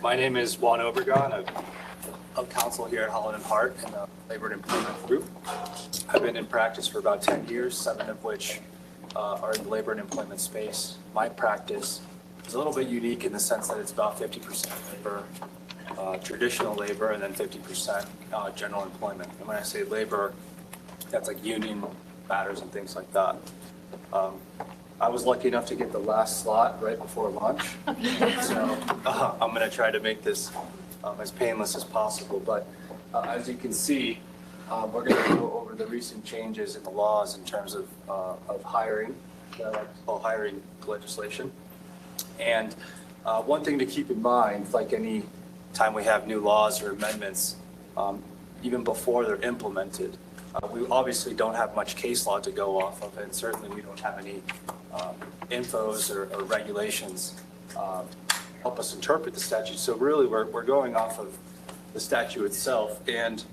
My name is Juan Obregon. I'm of counsel here at Holland & Hart in the Labor and Employment Group. I've been in practice for about 10 years, 7 of which are in the labor and employment space. My practice is a little bit unique in the sense that it's about 50% labor, traditional labor, and then 50% general employment. And when I say labor, that's like union matters and things like that. I was lucky enough to get the last slot right before lunch, so I'm going to try to make this as painless as possible. But as you can see, we're going to go over the recent changes in the laws in terms of hiring, hiring legislation. And one thing to keep in mind, like any time we have new laws or amendments, even before they're implemented, we obviously don't have much case law to go off of, and certainly we don't have any infos or regulations help us interpret the statute. So really, we're going off of the statute itself, and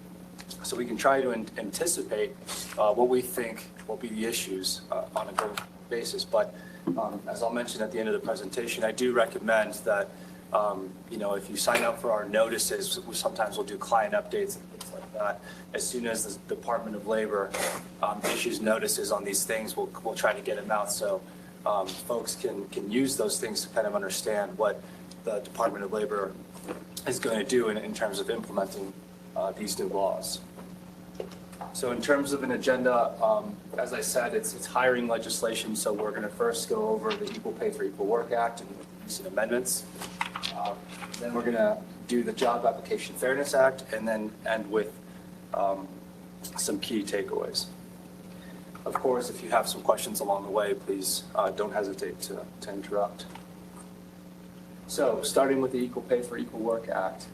so we can try to anticipate what we think will be the issues on a going basis. But as I'll mention at the end of the presentation, I do recommend that if you sign up for our notices, we sometimes will do client updates and things like that. As soon as the Department of Labor issues notices on these things, we'll try to get them out so folks can use those things to kind of understand what the Department of Labor is going to do in terms of implementing these new laws. So in terms of an agenda, as I said, it's hiring legislation. So we're going to first go over the Equal Pay for Equal Work Act and recent amendments. Then we're going to do the Job Application Fairness Act, and then end with some key takeaways. Of course, if you have some questions along the way, please don't hesitate to interrupt. So starting with the Equal Pay for Equal Work Act,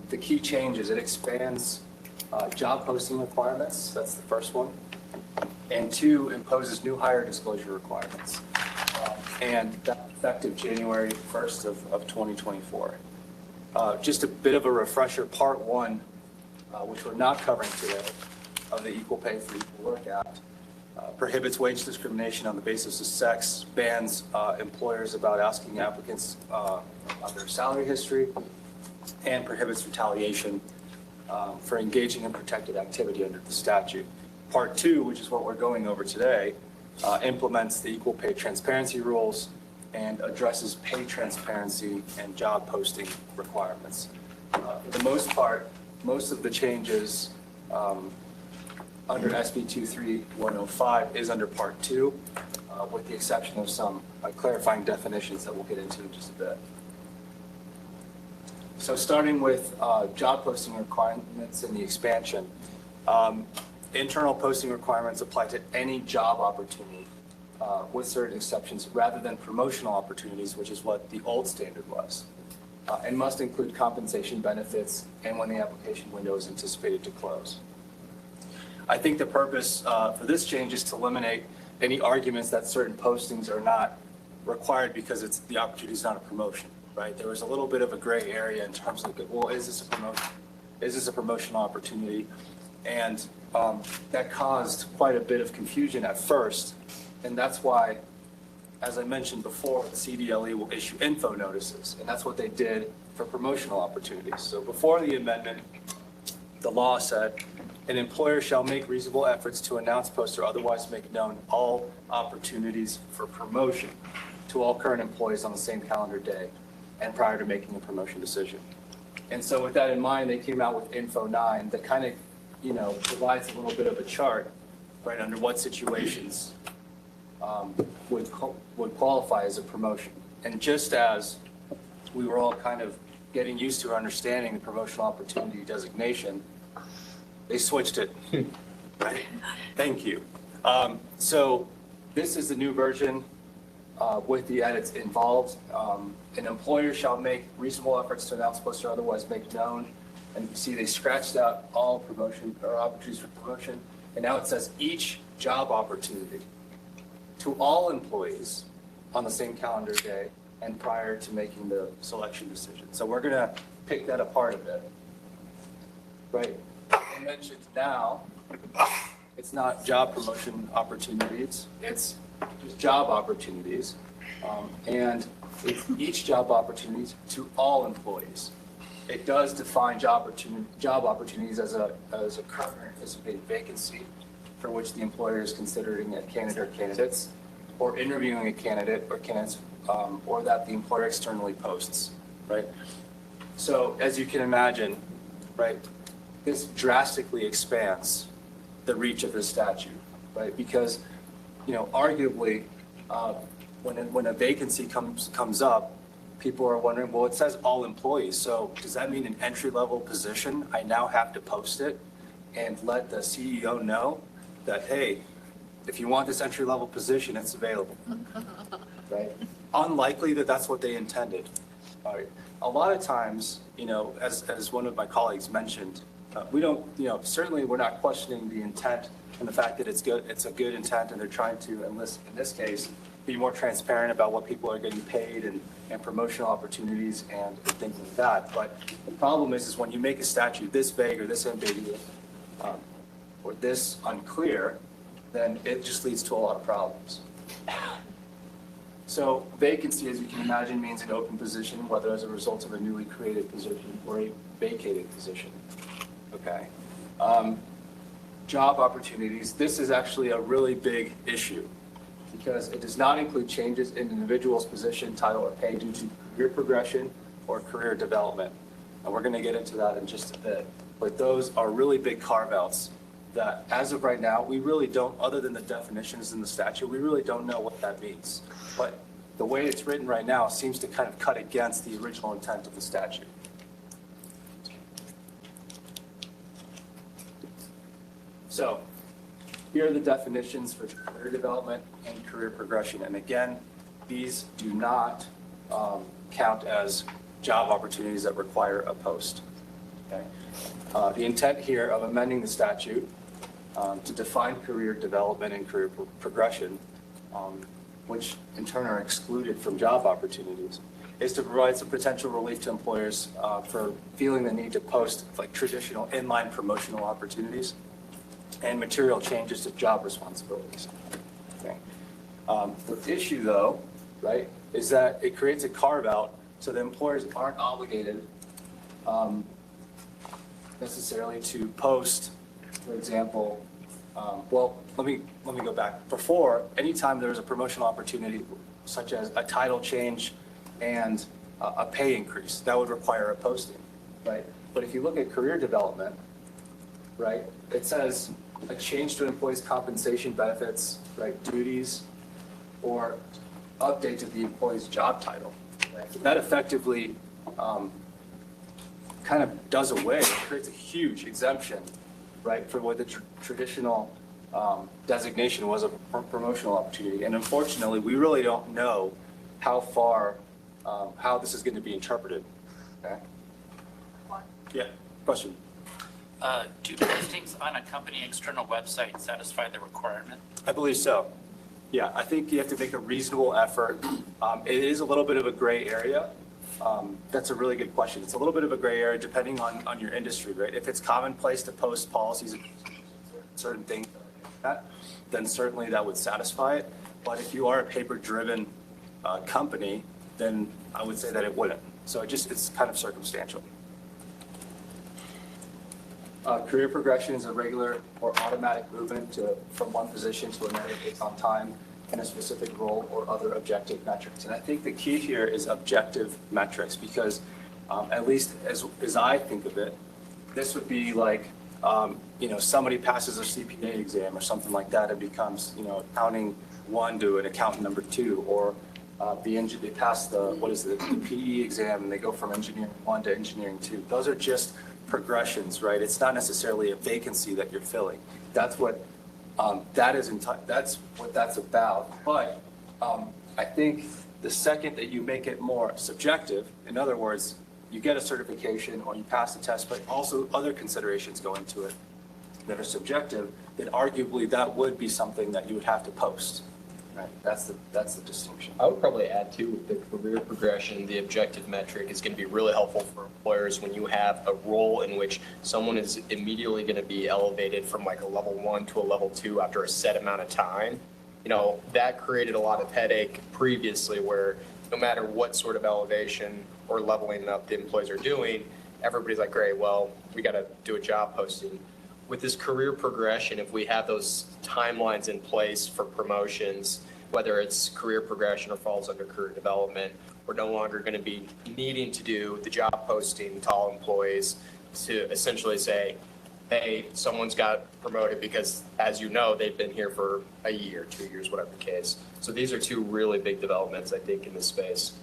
the key changes, it expands job posting requirements, that's the first one, and 2, imposes new hire disclosure requirements, and that's effective January 1st of 2024. Just a bit of a refresher, Part 1, which we're not covering today, of the Equal Pay for Equal Work Act, prohibits wage discrimination on the basis of sex, bans employers about asking applicants on their salary history, and prohibits retaliation for engaging in protected activity under the statute. Part 2, which is what we're going over today, implements the equal pay transparency rules and addresses pay transparency and job posting requirements. For the most part, most of the changes under SB 23105 is under Part 2, with the exception of some clarifying definitions that we'll get into in just a bit. So starting with job posting requirements and the expansion, internal posting requirements apply to any job opportunity with certain exceptions rather than promotional opportunities, which is what the old standard was, and must include compensation benefits and when the application window is anticipated to close. I think the purpose for this change is to eliminate any arguments that certain postings are not required because the opportunity is not a promotion. Right, there was a little bit of a gray area in terms of, well, is this a promotion? Is this a promotional opportunity? And that caused quite a bit of confusion at first. And that's why, as I mentioned before, the CDLE will issue info notices. And that's what they did for promotional opportunities. So before the amendment, the law said, an employer shall make reasonable efforts to announce, post, or otherwise make known all opportunities for promotion to all current employees on the same calendar day and prior to making a promotion decision. And so with that in mind, they came out with Info 9 that kind of, provides a little bit of a chart, right, under what situations would qualify as a promotion. And just as we were all kind of getting used to understanding the promotional opportunity designation, they switched it, right? Thank you. So this is the new version with the edits involved. An employer shall make reasonable efforts to announce, post, or otherwise make known. And you can see they scratched out all promotion or opportunities for promotion. And now it says each job opportunity to all employees on the same calendar day and prior to making the selection decision. So we're going to pick that apart a bit. Right? I mentioned now, it's not job promotion opportunities, it's just job opportunities. And It's each job opportunity to all employees. It does define job opportunities as a current or anticipated vacancy for which the employer is considering a candidate or candidates, or interviewing a candidate or candidates, or that the employer externally posts, right? So as you can imagine, right, this drastically expands the reach of this statute, right? Because, arguably, when a vacancy comes up, people are wondering, well, it says all employees. So does that mean an entry-level position, I now have to post it and let the CEO know that, hey, if you want this entry-level position, it's available, right? Unlikely that that's what they intended. All right. A lot of times, as one of my colleagues mentioned, we don't, certainly we're not questioning the intent and the fact that it's good, it's a good intent, and they're trying to enlist, in this case, be more transparent about what people are getting paid and promotional opportunities and things like that. But the problem is when you make a statute this vague or this ambiguous or this unclear, then it just leads to a lot of problems. So vacancy, as you can imagine, means an open position, whether as a result of a newly created position or a vacated position. Okay. Job opportunities. This is actually a really big issue because it does not include changes in an individual's position, title, or pay due to career progression or career development. And we're going to get into that in just a bit. But those are really big carve-outs that, as of right now, we really don't, other than the definitions in the statute, we really don't know what that means. But the way it's written right now seems to kind of cut against the original intent of the statute. So here are the definitions for career development and career progression. And again, these do not count as job opportunities that require a post. Okay? The intent here of amending the statute to define career development and career progression, which in turn are excluded from job opportunities, is to provide some potential relief to employers for feeling the need to post like traditional inline promotional opportunities and material changes to job responsibilities. Okay. The issue, though, right, is that it creates a carve-out so the employers aren't obligated necessarily to post, for example, well, let me go back. Before, anytime there was a promotional opportunity, such as a title change and a pay increase, that would require a posting, right? But if you look at career development, right, it says a change to an employee's compensation, benefits, right, duties, or update to the employee's job title. Right? That effectively kind of does away, it creates a huge exemption, right, for what the traditional designation was of a promotional opportunity. And unfortunately, we really don't know how far, how this is going to be interpreted. Okay? Yeah, question. Do postings on a company external website satisfy the requirement? I believe so. Yeah, I think you have to make a reasonable effort. It is a little bit of a gray area. That's a really good question. It's a little bit of a gray area depending on your industry, right? If it's commonplace to post policies and certain things like that, then certainly that would satisfy it. But if you are a paper-driven company, then I would say that it wouldn't. So it's kind of circumstantial. Career progression is a regular or automatic movement from one position to another based on time in a specific role or other objective metrics. And I think the key here is objective metrics because at least as I think of it, this would be like, somebody passes a CPA exam or something like that. It becomes, accounting 1 to an accountant number 2, or they pass the PE exam and they go from engineering 1 to engineering 2. Those are just progressions, right? It's not necessarily a vacancy that you're filling. That's what that's what that's about. But I think the second that you make it more subjective, in other words, you get a certification or you pass the test, but also other considerations go into it that are subjective, then arguably that would be something that you would have to post. Right. That's the distinction. I would probably add too, the career progression, the objective metric is going to be really helpful for employers when you have a role in which someone is immediately going to be elevated from like a level 1 to a level 2 after a set amount of time. That created a lot of headache previously where no matter what sort of elevation or leveling up the employees are doing, everybody's like, great, well, we got to do a job posting. With this career progression, if we have those timelines in place for promotions, whether it's career progression or falls under career development, we're no longer going to be needing to do the job posting to all employees to essentially say, hey, someone's got promoted because, as you know, they've been here for a year, 2 years, whatever the case. So these are two really big developments, I think, in this space.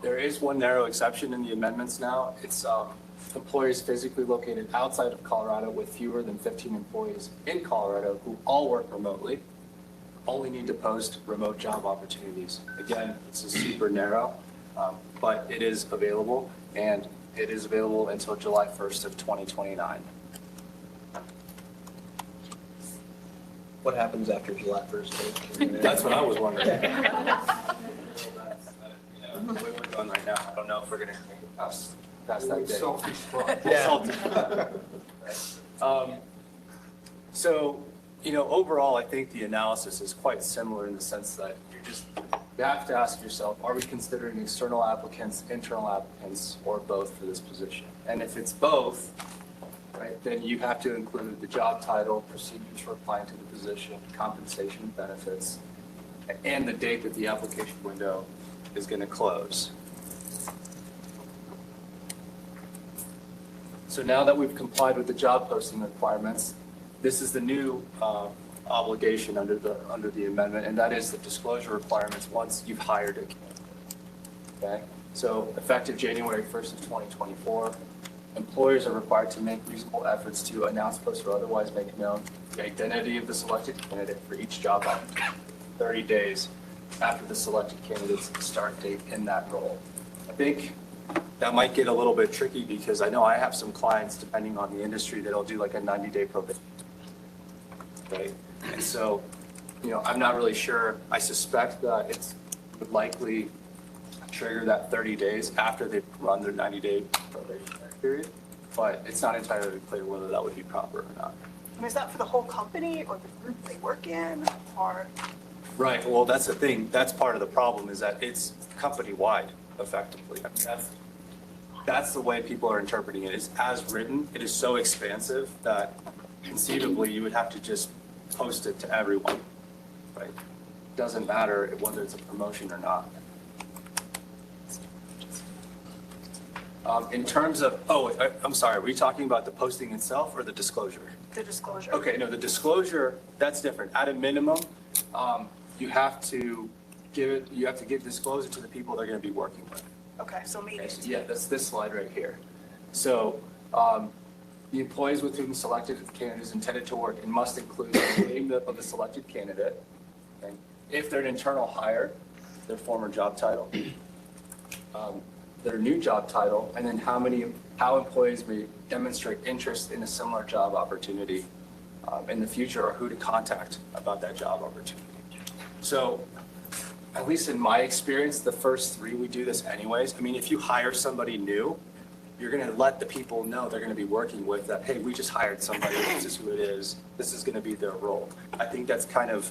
There is one narrow exception in the amendments now. It's employees physically located outside of Colorado with fewer than 15 employees in Colorado who all work remotely only need to post remote job opportunities. Again, this is super narrow, but it is available, and it is available until July 1st of 2029. What happens after July 1st? That's what I was wondering. The way we're going right now, I don't know if we're going to pass that day. So, overall, I think the analysis is quite similar in the sense that you have to ask yourself, are we considering external applicants, internal applicants, or both for this position? And if it's both, right, then you have to include the job title, procedures for applying to the position, compensation, benefits, and the date that the application window is going to close. So now that we've complied with the job posting requirements, this is the new obligation under the amendment, and that is the disclosure requirements once you've hired a candidate. Okay, so effective January 1st of 2024, employers are required to make reasonable efforts to announce, post, or otherwise make known the identity of the selected candidate for each job opportunity 30 days after the selected candidate's start date in that role. I think that might get a little bit tricky because I know I have some clients, depending on the industry, that'll do like a 90-day probation. Right? And so, I'm not really sure. I suspect that it would likely trigger that 30 days after they've run their 90-day probationary period, but it's not entirely clear whether that would be proper or not. And is that for the whole company or the group they work in, or? Right, well, that's the thing. That's part of the problem, is that it's company-wide, effectively. I mean, that's the way people are interpreting it. It's as written. It is so expansive that conceivably you would have to just post it to everyone, right? Doesn't matter whether it's a promotion or not. In terms of, I'm sorry, are we talking about the posting itself or the disclosure? The disclosure. Okay, no, the disclosure, that's different. At a minimum, you have to give disclosure to the people they're going to be working with. Okay, so meetings. Okay, so yeah, that's this slide right here. So the employees with whom selected candidate is intended to work and must include the name of the selected candidate. Okay? If they're an internal hire, their former job title, their new job title, and then how employees may demonstrate interest in a similar job opportunity in the future, or who to contact about that job opportunity. So at least in my experience, the first three, we do this anyways. I mean, if you hire somebody new, you're going to let the people know they're going to be working with that, hey, we just hired somebody, this is who it is, this is going to be their role. I think that's kind of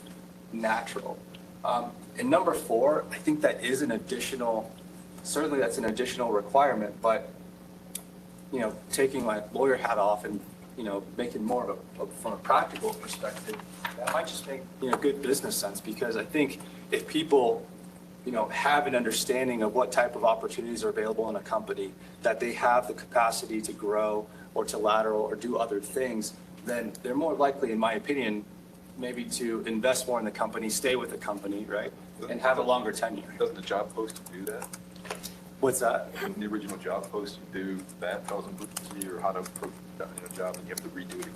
natural. And number 4, I think that is certainly that's an additional requirement, but, taking my lawyer hat off and, making more of from a practical perspective, that might just make, good business sense, because I think if people have an understanding of what type of opportunities are available in a company, that they have the capacity to grow or to lateral or do other things, then they're more likely, in my opinion, maybe to invest more in the company, stay with the company, right? And have a longer tenure. Doesn't the job post do that? What's that? Doesn't the original job post do that? Tells them or how to approach a job, and you have to redo it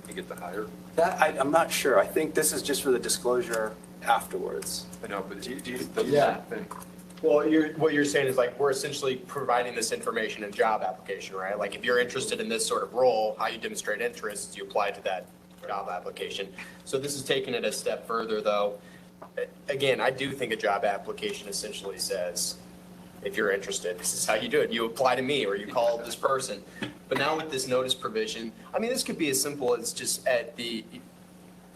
and get the hire? That, I'm not sure. I think this is just for the disclosure afterwards. I know, but do you Yeah. thing? Well, what you're saying is like, we're essentially providing this information in job application, right? Like if you're interested in this sort of role, how you demonstrate interest is you apply to that job application. So this is taking it a step further though. Again, I do think a job application essentially says, if you're interested, this is how you do it. You apply to me or you call this person. But now with this notice provision, I mean, this could be as simple as just at the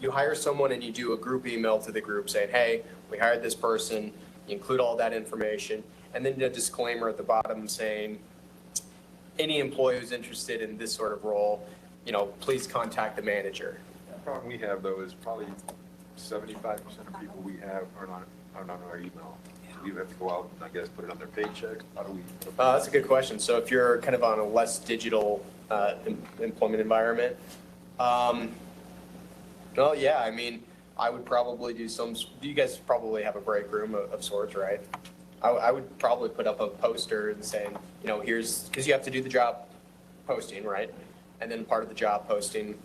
you hire someone and you do a group email to the group saying, hey, we hired this person, you include all that information, and then a disclaimer at the bottom saying, any employee who's interested in this sort of role, please contact the manager. The problem we have though is probably 75% of people we have are not on our email. So we have to go out and I guess put it on their paycheck. How do we? That's a good question. So if you're kind of on a less digital employment environment, well, yeah, I mean, I would probably do you guys probably have a break room of sorts, right? I would probably put up a poster and saying, here's, because you have to do the job posting, right? And then part of the job posting,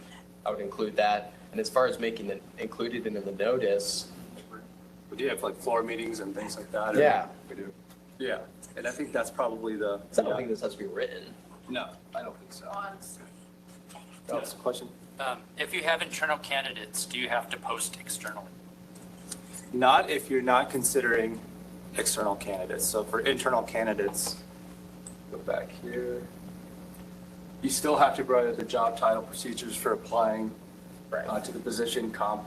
I would include that. And as far as making it included in the notice. We do have like floor meetings and things like that. Yeah. We do. Yeah, and I think that's probably the. I don't think this has to be written. No, I don't think so. That's a question? If you have internal candidates, do you have to post externally? Not if you're not considering external candidates. So for internal candidates, go back here. You still have to provide the job title, procedures for applying to the position, comp,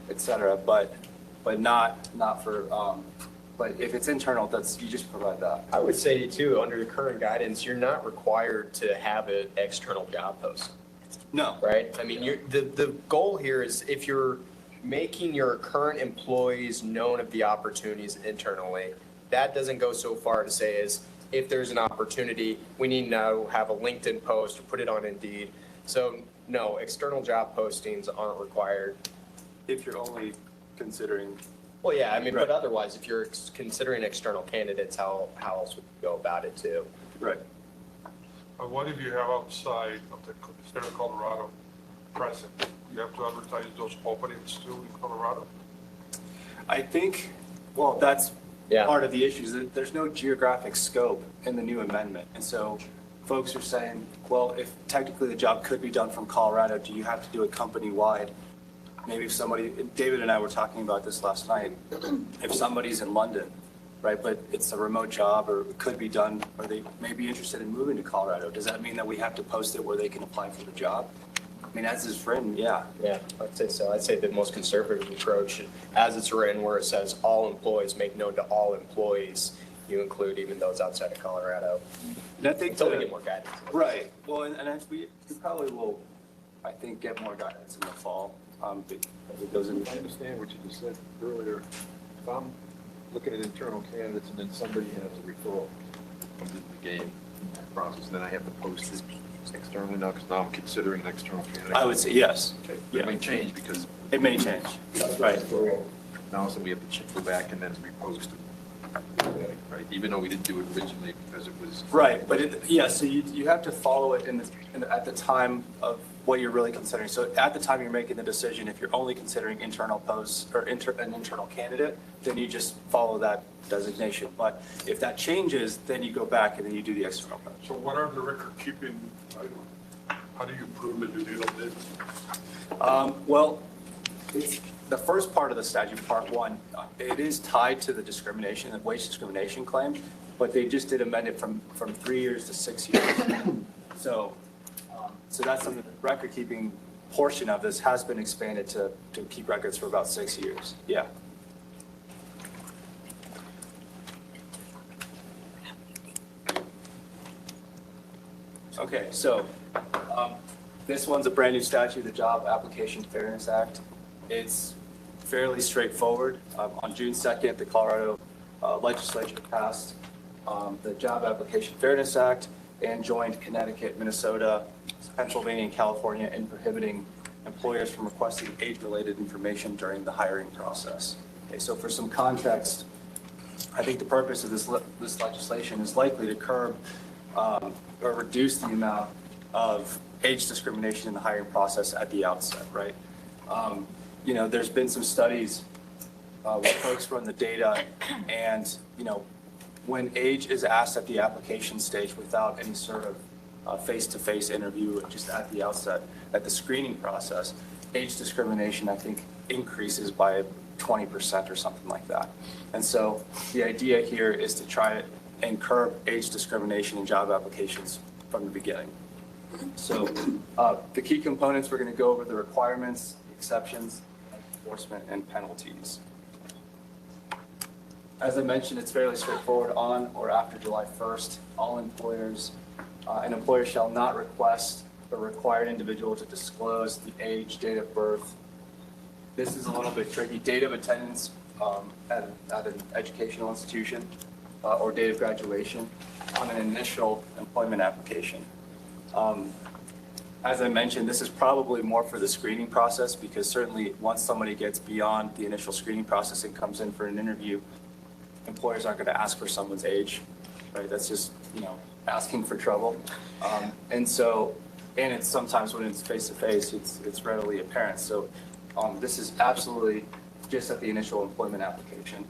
et cetera, but not for, but if it's internal, you just provide that. I would say too, under the current guidance, you're not required to have an external job post, No. right? I mean, the goal here is if you're making your current employees known of the opportunities internally, that doesn't go so far to say is if there's an opportunity, we need to have a LinkedIn post or put it on Indeed. So no, external job postings aren't required. If you're only considering, Well, yeah, I mean, Right. but otherwise, if you're considering external candidates, how else would you go about it too? right. What if you have outside of the state of Colorado present? You have to advertise those openings too in Colorado? I think, well, that's Yeah. part of the issue is that there's no geographic scope in the new amendment. And so folks are saying, well, if technically the job could be done from Colorado, do you have to do it company-wide? Maybe if somebody, David and I were talking about this last night, if somebody's in London, right, but it's a remote job or it could be done, or they may be interested in moving to Colorado, does that mean that we have to post it where they can apply for the job? I mean, as is written, yeah. Yeah, I'd say so. I'd say the most conservative approach, as it's written, where it says all employees make known to all employees, you include even those outside of Colorado. And I think Until we the- get more guidance. Right, well, and as we probably will, I think, get more guidance in the fall. It goes in. I understand what you just said earlier. If I'm looking at internal candidates and then somebody has a referral, comes into the game process, then I have to post it externally now because now I'm considering an external candidate. I would say yes. Okay, Yeah. it may change because It may change, right. now so we have to go back and then repost it. Right, even though we didn't do it originally because it was. Right, but so you have to follow it at the time of what you're really considering. So at the time you're making the decision, if you're only considering internal posts or an internal candidate, then you just follow that designation. But if that changes, then you go back and then you do the external post. So what are the record keeping, how do you prove that you did all this? Well, the first part of the statute, part one, it is tied to the discrimination, the wage discrimination claim, but they just did amend it from 3 years to 6 years. So that's something, the record-keeping portion of this has been expanded to keep records for about 6 years. Yeah. Okay, so this one's a brand-new statute, the Job Application Fairness Act. It's fairly straightforward. On June 2nd, the Colorado legislature passed the Job Application Fairness Act and joined Connecticut, Minnesota, Pennsylvania, and California in prohibiting employers from requesting age-related information during the hiring process. Okay, so for some context, I think the purpose of this legislation is likely to curb or reduce the amount of age discrimination in the hiring process at the outset, right? There's been some studies where folks run the data and, when age is asked at the application stage without any sort of face-to-face interview, just at the outset, at the screening process, age discrimination, I think, increases by 20% or something like that. And so the idea here is to try and curb age discrimination in job applications from the beginning. So the key components, we're going to go over the requirements, exceptions, enforcement and penalties. As I mentioned, it's fairly straightforward. On or after July 1st, all employers, an employer shall not request the required individual to disclose the age, date of birth. This is a little bit tricky. Date of attendance at an educational institution or date of graduation on an initial employment application. As I mentioned, this is probably more for the screening process because certainly once somebody gets beyond the initial screening process and comes in for an interview, employers aren't going to ask for someone's age, right? That's just, asking for trouble. And it's sometimes when it's face-to-face, it's readily apparent. So this is absolutely just at the initial employment application.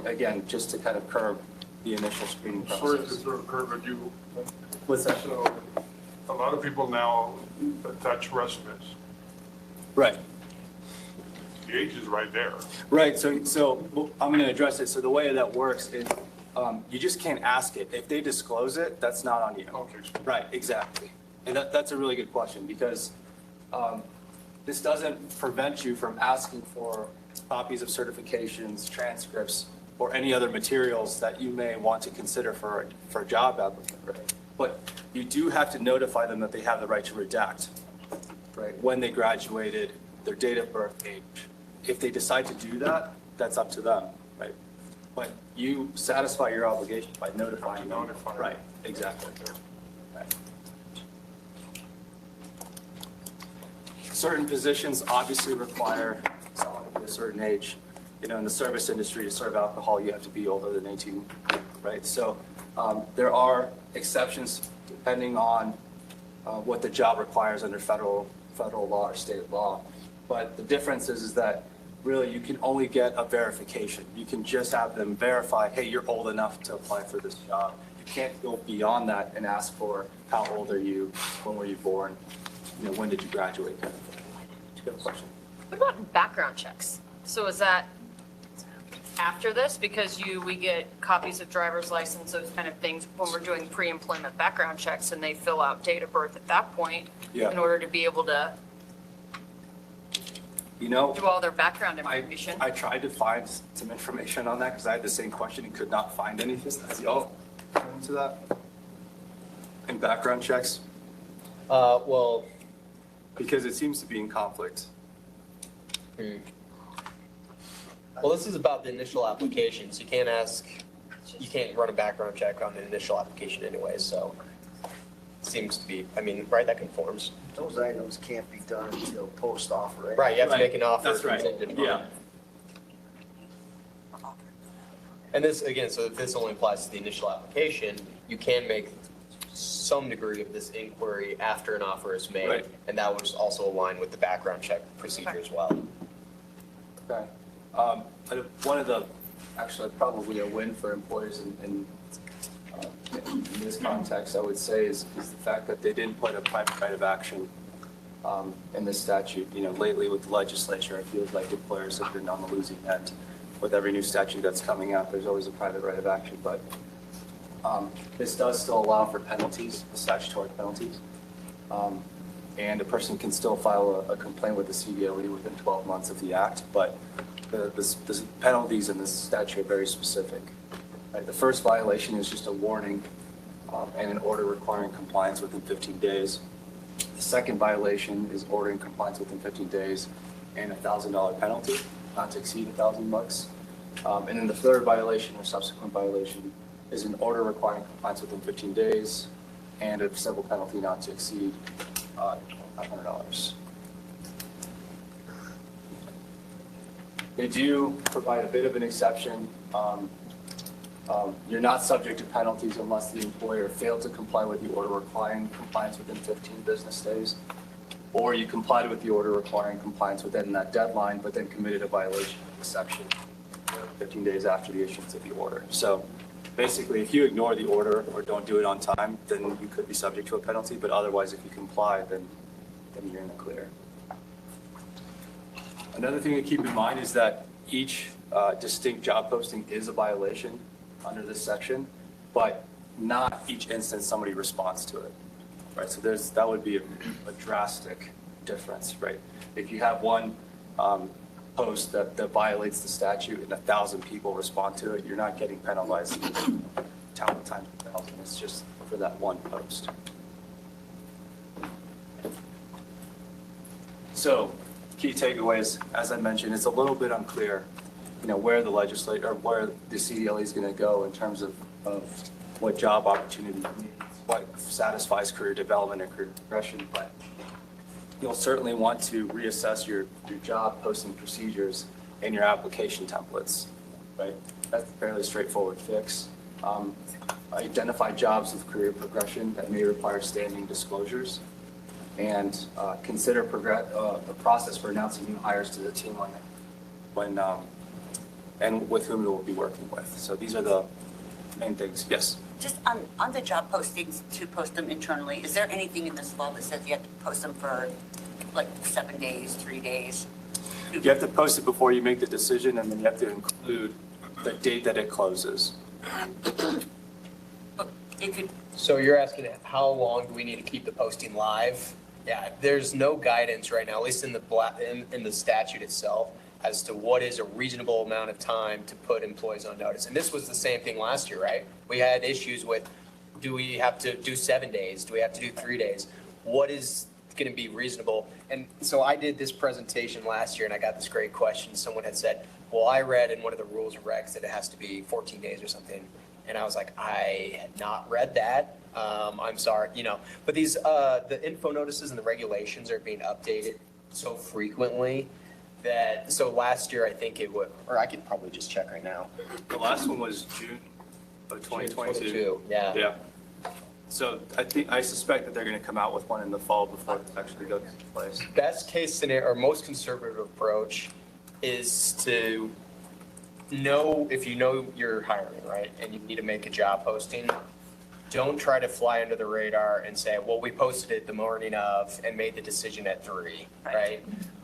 Again, just to kind of curb the initial screening Sorry to process. throw a curve at you. What's that? So a lot of people now attach resumes. Right. The age is right there. Right, so I'm going to address it. So the way that works is you just can't ask it. If they disclose it, that's not on you. Okay. Right, exactly. And that's a really good question because this doesn't prevent you from asking for copies of certifications, transcripts, or any other materials that you may want to consider for a job applicant. Right? But you do have to notify them that they have the right to redact, right? When they graduated, their date of birth, age. If they decide to do that, that's up to them, right? But you satisfy your obligation by notifying them. Notify. Right, exactly. Right. Certain positions obviously require someone of a certain age. In the service industry, to serve alcohol, you have to be older than 18, right? So there are exceptions depending on what the job requires under federal law or state law. But the difference is that really you can only get a verification. You can just have them verify, hey, you're old enough to apply for this job. You can't go beyond that and ask for how old are you, when were you born, when did you graduate? Do you have a question? What about background checks? So is that after this? Because we get copies of driver's license, those kind of things, when we're doing pre-employment background checks and they fill out date of birth at that point Yeah. in order to be able to do all their background information. I tried to find some information on that because I had the same question and could not find anything. Does y'all go into that? In background checks? Well, Because it seems to be in conflict. well, this is about the initial application, so you can't run a background check on the initial application anyway, so it seems to be, right, that conforms. Those items can't be done until post-offer, right? Right, you have to make an offer. That's right, contingent on- yeah. And this, again, so if this only applies to the initial application, you can make some degree of this inquiry after an offer is made. Right. And that would also align with the background check procedure as well. Okay. One of the, actually probably a win for employers in this context, I would say, is the fact that they didn't put a private right of action in this statute. Lately with the legislature, it feels like employers have been on the losing end. With every new statute that's coming out, there's always a private right of action, but this does still allow for penalties, the statutory penalties. And a person can still file a complaint with the CDLE within 12 months of the act, but the penalties in this statute are very specific. Right? The first violation is just a warning and an order requiring compliance within 15 days. The second violation is ordering compliance within 15 days and a $1,000 penalty, not to exceed $1,000. And then the third violation or subsequent violation is an order requiring compliance within 15 days and a civil penalty not to exceed $500. They do provide a bit of an exception. You're not subject to penalties unless the employer failed to comply with the order requiring compliance within 15 business days, or you complied with the order requiring compliance within that deadline, but then committed a violation of the section 15 days after the issuance of the order. So basically, if you ignore the order or don't do it on time, then you could be subject to a penalty, but otherwise, if you comply, then you're in the clear. Another thing to keep in mind is that each distinct job posting is a violation under this section, but not each instance somebody responds to it, right? So that would be a drastic difference, right? If you have one post that violates the statute and 1,000 people respond to it, you're not getting penalized times 1,000. It's just for that one post. So, key takeaways, as I mentioned, it's a little bit unclear, where the legislature or where the CDLE is going to go in terms of what job opportunity needs, what satisfies career development and career progression, but you'll certainly want to reassess your job posting procedures and your application templates, right? That's a fairly straightforward fix. Identify jobs with career progression that may require standing disclosures, and consider the process for announcing new hires to the team and with whom you will be working with. So these are the main things. Yes? Just on the job postings, to post them internally, is there anything in this law that says you have to post them for like 7 days, 3 days? You have to post it before you make the decision, and then you have to include the date that it closes. But it could, So you're asking how long do we need to keep the posting live? Yeah, there's no guidance right now, at least in the statute itself, as to what is a reasonable amount of time to put employees on notice. And this was the same thing last year, right? We had issues with, do we have to do 7 days? Do we have to do 3 days? What is going to be reasonable? And so I did this presentation last year and I got this great question. Someone had said, well, I read in one of the rules and regs that it has to be 14 days or something. And I was like, I had not read that. I'm sorry, but these, the info notices and the regulations are being updated so frequently that, so last year I think it would, or I could probably just check right now. The last one was June of 2022. Yeah. Yeah. So I suspect that they're going to come out with one in the fall before it actually goes into place. Best case scenario, or most conservative approach is to know, if you know you're hiring, right, and you need to make a job posting, don't try to fly under the radar and say, well, we posted it the morning of and made the decision at 3, right?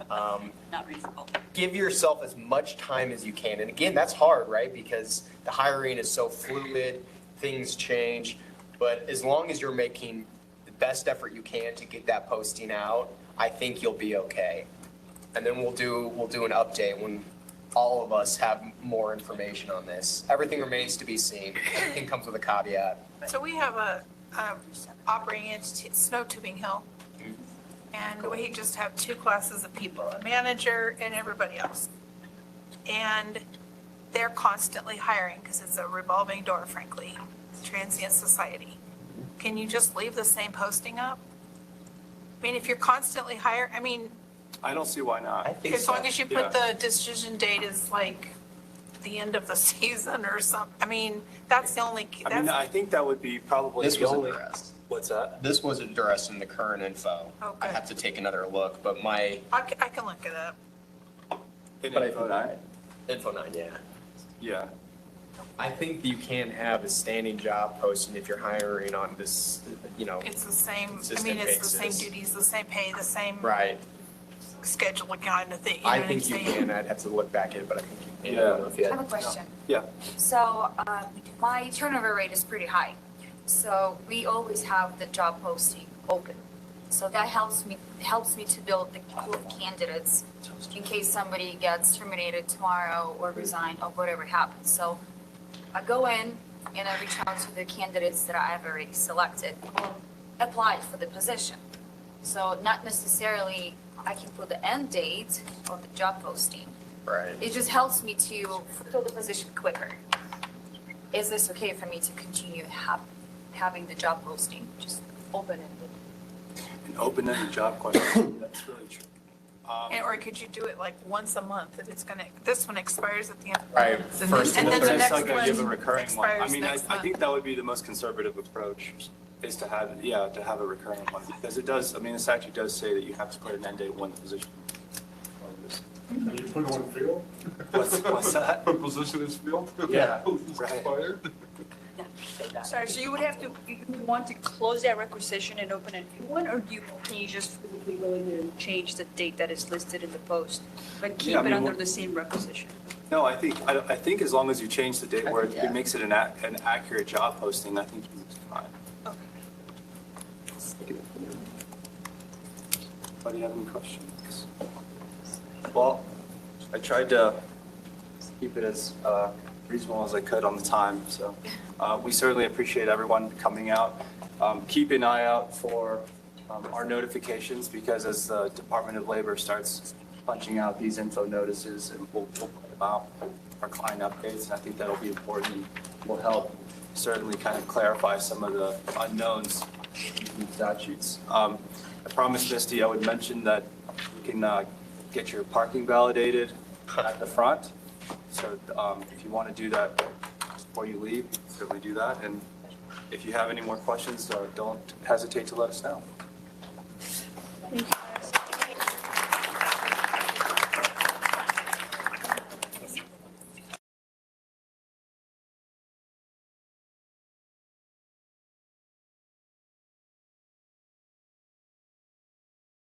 not reasonable. Give yourself as much time as you can. And again, that's hard, right? Because the hiring is so fluid, things change. But as long as you're making the best effort you can to get that posting out, I think you'll be okay. And then we'll do an update when all of us have more information on this. Everything remains to be seen. Everything comes with a caveat. So we have a operating entity, Snow Tubing Hill. And we just have 2 classes of people, a manager and everybody else. And they're constantly hiring because it's a revolving door, frankly, transient society. Can you just leave the same posting up? I mean, if you're constantly hiring, I don't see why not. I think as so. long as you put the decision date is like the end of the season or something. That's the only, I think that would be probably This the was only. addressed. What's that? This was addressed in the current info. Okay. I have to take another look, but my I can look it up. In But I- Info 9? Info 9, yeah. Yeah. I think you can have a standing job posting if you're hiring on this, It's the same, Consistent it's the same basis. duties, the same pay, the same right. scheduling kind of thing. You know I what think I'm you saying? can. I'd have to look back at it, but I think you can. Yeah. I don't know if you I had- have a question. Yeah. So my turnover rate is pretty high. So we always have the job posting open. So that helps me to build the pool of candidates in case somebody gets terminated tomorrow or resign or whatever happens. So I go in and I reach out to the candidates that I've already selected or applied for the position. So not necessarily I can put the end date of the job posting. Right. It just helps me to fill the position quicker. Is this okay for me to continue having the job posting just open-ended? An open-ended job question. That's really true. Or could you do it like once a month, that this one expires at the end? Right, And first then and the the It's next like I give a one recurring one. I expires mean, next I month. think that would be the most conservative approach, is to have a recurring one, because it does, the statute does say that you have to put an end date when the position. Can you put one field? What's that? The position is filled? Yeah, It's right. expired? Sorry, so you would have to, you want to close that requisition and open a new one, or can you just be willing to change the date that is listed in the post, but keep Yeah, I it mean, under what- the same requisition? No, I think as long as you change the date where Yeah. it makes it an accurate job posting, I think it's fine. Anybody have any questions? Well, I tried to keep it as reasonable as I could on the time, so we certainly appreciate everyone coming out. Keep an eye out for our notifications, because as the Department of Labor starts punching out these info notices, and we'll put them out, our client updates, and I think that'll be important and will help certainly kind of clarify some of the unknowns in these statutes. I promised Misty I would mention that you can get your parking validated at the front. So if you want to do that before you leave, certainly do that. And if you have any more questions, don't hesitate to let us know.